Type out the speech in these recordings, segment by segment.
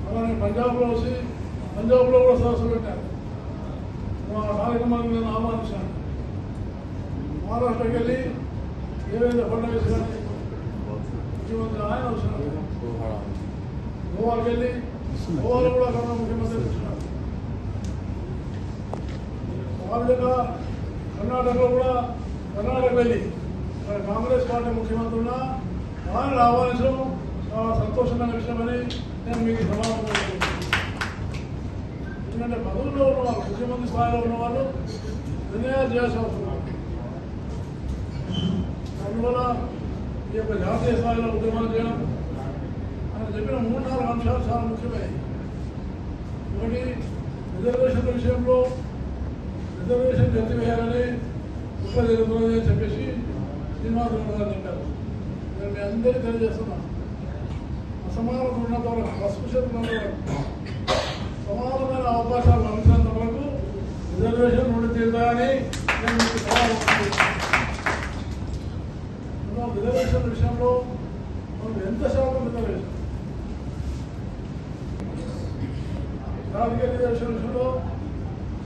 అలానే పంజాబ్లో వచ్చి పంజాబ్లో కూడా సదస్సు పెట్టారు. మా కార్యక్రమాన్ని నేను ఆహ్వానించాను. మహారాష్ట్రకి వెళ్ళి దేవేంద్ర ఫడ్నవీస్ గారిని ముఖ్యమంత్రి ఆయన వచ్చినారు. గోవాకి వెళ్ళి గోవాలో కూడా ముఖ్యమంత్రి వచ్చినారు. మామూలుగా కర్ణాటకలో కూడా కర్ణాటక వెళ్ళి కాంగ్రెస్ పార్టీ ముఖ్యమంత్రి ఉన్న ఆయన ఆహ్వానించడం చాలా సంతోషమైన విషయమని నేను మీకు సమాధానం చేస్తున్నాను. ఎందుకంటే పదవుల్లో ఉన్నవాళ్ళు ముఖ్యమంత్రి స్థాయిలో ఉన్నవాళ్ళు నిర్ణయాలు చేయాల్సి వస్తున్నారు. అందువల్ల ఈ యొక్క జాతీయ స్థాయిలో ఉద్యమాలు చేయడం అని చెప్పిన 3-4 అంశాలు చాలా ముఖ్యమైనవి. ఒకటి, రిజర్వేషన్ల విషయంలో రిజర్వేషన్ ఎత్తివేయాలని ఉపజరుగుతుందని చెప్పేసి శ్రీనివాసరావు గారు చెప్పారు. నేను మీ అందరికీ తెలియజేస్తున్నాను. అసమానత ఉన్నంత వరకు, అస్పృశ్యత ఉన్నంత వరకు, సమానమైన అవకాశాలు లభించినంత వరకు రిజర్వేషన్ నుండి తీరుతాయని నేను మీకు సవాలు రిజర్వేషన్ విషయంలో మనం ఎంత శాతం రిజర్వేషన్ రాజకీయ రిజర్వేషన్ విషయంలో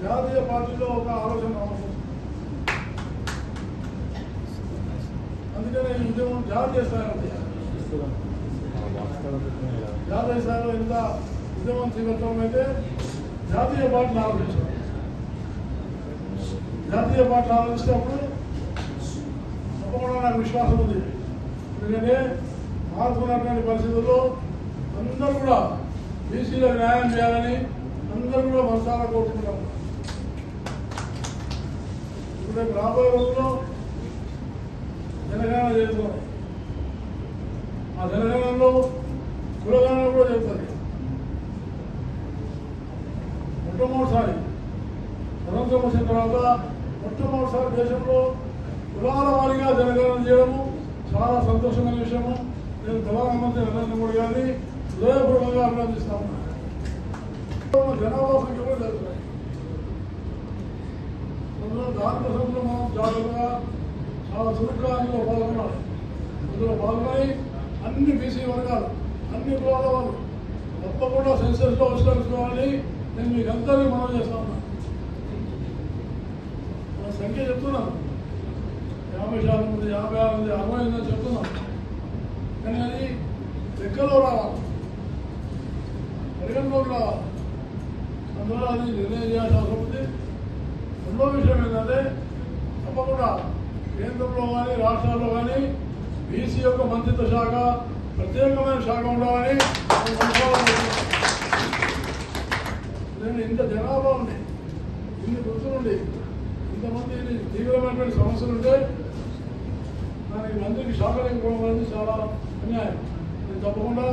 జాతీయ పార్టీలో ఒక ఆలోచన అవసరం. అందుకనే ఈ ఉద్యమం జాతీయ స్థాయిలో చేయాలి. జాతీయ స్థాయిలో ఎంత ఉద్యమం తీవ్రత్వం అయితే జాతీయ పార్టీలు ఆలోచించాలి. జాతీయ పార్టీలు ఆలోచిస్తేప్పుడు తప్పకుండా నాకు విశ్వాసం ఉంది. ఎందుకంటే మారుతున్నటువంటి పరిస్థితుల్లో అందరూ కూడా బీసీలకు న్యాయం చేయాలని అందరూ కూడా మనసారా కోరుకుంటున్నాం. ఇప్పుడు రాబోయే రోజుల్లో జనగణన చేస్తున్నాం. ఆ జనగణనలో కులగణన కూడా జరుగుతుంది. మొట్టమొదటిసారి స్వతంత్రం వచ్చిన తర్వాత మొట్టమొదటిసారి దేశంలో కులాల వారీగా జనగణన చేయడము చాలా సంతోషమైన విషయము. నేను ప్రధానమంత్రి నరేంద్ర మోడీ గారిని హృదయపూర్వకంగా అభినందిస్తా ఉన్నాను. జనాభా సంఖ్య కూడా జరుగుతున్నాయి. దానికోసంలో మనం జాగ్రత్తగా చాలా చురుగ్గా అందులో పాల్గొనాలి. అందులో పాల్గొని అన్ని బీసీ వర్గాలు, అన్ని కులాల వాళ్ళు తప్పకుండా సెన్సెస్లో విస్తరించుకోవాలని నేను మీకు అందరినీ మనం చేస్తా ఉన్నాను. మన సంఖ్య చెప్తున్నాను, 50% ఉంది, 56 ఉంది, 60 ఉందని చెప్తున్నాం. కానీ అది లెక్కలో రావాలి, పరిగణలోకి రావాలి. అందువల్ల అది నిర్ణయం చేయాల్సిన అవసరం ఉంది. రెండో విషయం ఏంటంటే తప్పకుండా కేంద్రంలో కానీ రాష్ట్రాల్లో కానీ బీసీ యొక్క మంత్రిత్వ శాఖ ప్రత్యేకమైన శాఖ ఉండాలని నేను ఇంత జనాభా ఉంది, ఇన్ని వృత్తులుండి, ఇంతమంది తీవ్రమైనటువంటి సమస్యలు ఉంటే దానికి మంత్రికి శాఖ లేకపోవడం అనేది చాలా అన్యాయం. నేను తప్పకుండా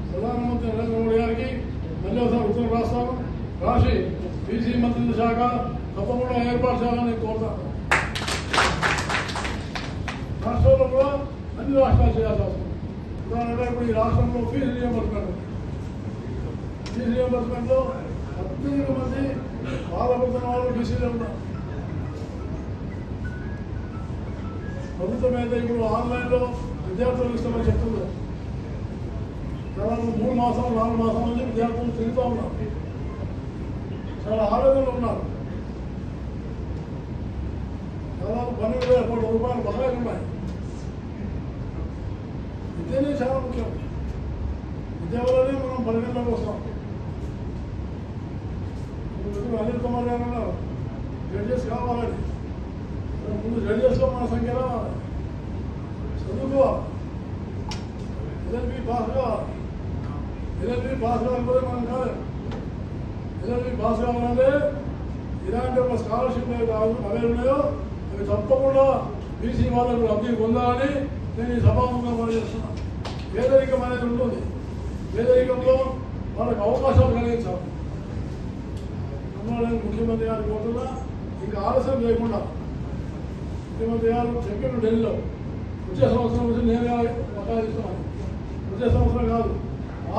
ప్రధానమంత్రి నరేంద్ర మోడీ గారికి మళ్ళీ ఒకసారి ఉత్తరం రాస్తాను. రాసి బీసీ మంత్రిత్వ శాఖ తప్పకుండా ఏర్పాటు చేయాలని కోరుతాను. రాష్ట్రంలో కూడా అన్ని రాష్ట్రాలు చేయాల్సి వస్తుంది. ఉదాహరణగా ఇప్పుడు ఈ రాష్ట్రంలో ఫీజు రియంబర్స్మెంట్లో 18 మంది బాధపడుతున్న వాళ్ళు బీసీలో ఉన్నారు. ప్రభుత్వం అయితే ఇప్పుడు ఆన్లైన్లో విద్యార్థులు ఇస్తామని చెప్తున్నారు. దాదాపు 3 మాసాలు 4 మాసాల నుంచి విద్యార్థులు తిరుగుతూ ఉన్నారు. చాలా ఆవేదనలో ఉన్నారు. దాదాపు 12,000 కోట్ల రూపాయలు బకాయిలు ఉన్నాయి. విద్యనే చాలా ముఖ్యం. విద్య వల్లనే మనం పరిగణలోకి వస్తాం. అనిల్ కుమార్ గారు అన్నారు జడ్జెస్ కావాలని. ముందు జడ్జెస్లో మన సంఖ్య రావాలి, చదువుకోవాలి, ఎల్ఎల్బి పాస్ కావాలి. ఎల్ఎల్బి పాస్ కాకపోతే మనం కాలేదు. ఎల్ఎల్బి పాస్ కావాలంటే ఇలాంటి ఒక స్కాలర్షిప్ అవే ఉన్నాయో అవి తప్పకుండా బీసీ వాళ్ళకు లబ్ధి పొందాలని నేను ఈ సభాముఖంగా పనిచేస్తున్నాను. పేదరికం అనేది ఉంటుంది. పేదరికంలో వాళ్ళకి అవకాశాలు కలిగించాలి. అందువల్ల ముఖ్యమంత్రి గారి కోరుతున్నా ఇంకా ఆలస్యం చేయకుండా ముఖ్యమంత్రి గారు చెప్పిన ఢిల్లీలో వచ్చే సంవత్సరం నుంచి నేనే బకాయిలు ఇస్తున్నాను. వచ్చే సంవత్సరం కాదు,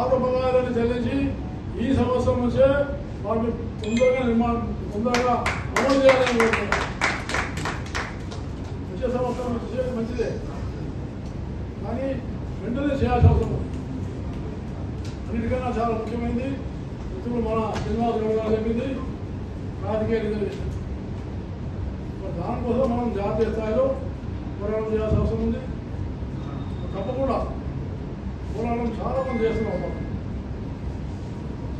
6 బకాయిలను చెల్లించి ఈ సంవత్సరం నుంచే వాళ్ళు తొందరగా అమలు చేయాలని కోరుతున్నాను. వచ్చే సంవత్సరం నుంచి మంచిదే, కానీ వెంటనే చేయాల్సిన అవసరం ఉంది. అన్నిటికన్నా చాలా ముఖ్యమైనది మిత్రులు మన శ్రీనివాస్ గౌడ్ గారు చెప్పింది రాజకీయ రిజర్వేషన్. దానికోసం మనం జాతీయ స్థాయిలో పోరాటం చేయాల్సిన అవసరం ఉంది. తప్పకుండా పోరాటం చాలామంది చేస్తున్నాం,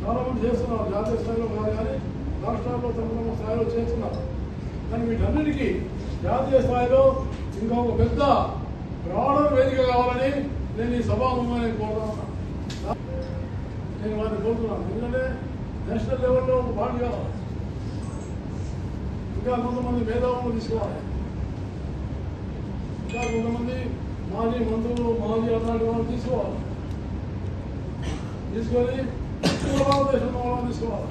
చాలామంది చేస్తున్నారు. జాతీయ స్థాయిలో కాదు కానీ రాష్ట్రాల్లో తమ స్థాయిలో చేస్తున్నారు. కానీ వీటన్నిటికీ జాతీయ స్థాయిలో ఇంకా ఒక పెద్ద బ్రాడర్ వేదిక కావాలని నేను ఈ సభాముఖంగా కోరుతున్నాను. నేను వారిని కోరుతున్నాను. ఎందుకంటే నేషనల్ లెవెల్లో ఒక పార్టీ కావాలి, ఇంకా కొంతమంది మేధావులను తీసుకోవాలి, ఇంకా కొంతమంది మాజీ మంత్రులు మాజీ అట్లాంటి వాళ్ళు తీసుకోవాలి, తీసుకొని భారతదేశంలో వాళ్ళని తీసుకోవాలి.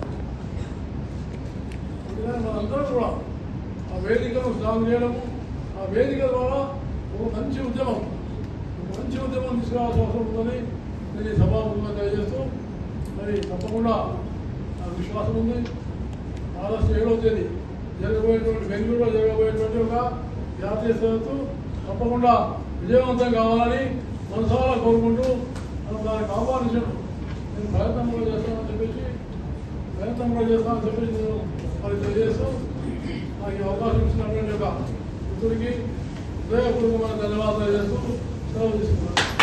అందుకని మనందరం కూడా ఆ వేదికను స్ట్రాంగ్ చేయడము, ఆ వేదిక ద్వారా ఒక మంచి ఉద్యమం తీసుకురావాల్సిన అవసరం ఉందని నేను ఈ సభాముఖంగా తెలియజేస్తూ, మరి తప్పకుండా నాకు విశ్వాసం ఉంది. ఆగస్టు 7వ తేదీ జరగబోయేటువంటి బెంగళూరులో జరగబోయేటువంటి ఒక జాతీయ సదస్సు తప్పకుండా విజయవంతం కావాలని మనసారా కోరుకుంటూ మనం దానికి ఆహ్వానించడం నేను ప్రయత్నం కూడా చేస్తానని చెప్పేసి నేను మరి తెలియజేస్తూ నాకు ఈ అవకాశం ఇచ్చినటువంటి ఒక మిత్రుడికి హృదయపూర్వకమైన ధన్యవాదాలు చేస్తూ సెలవు తీసుకున్నాను.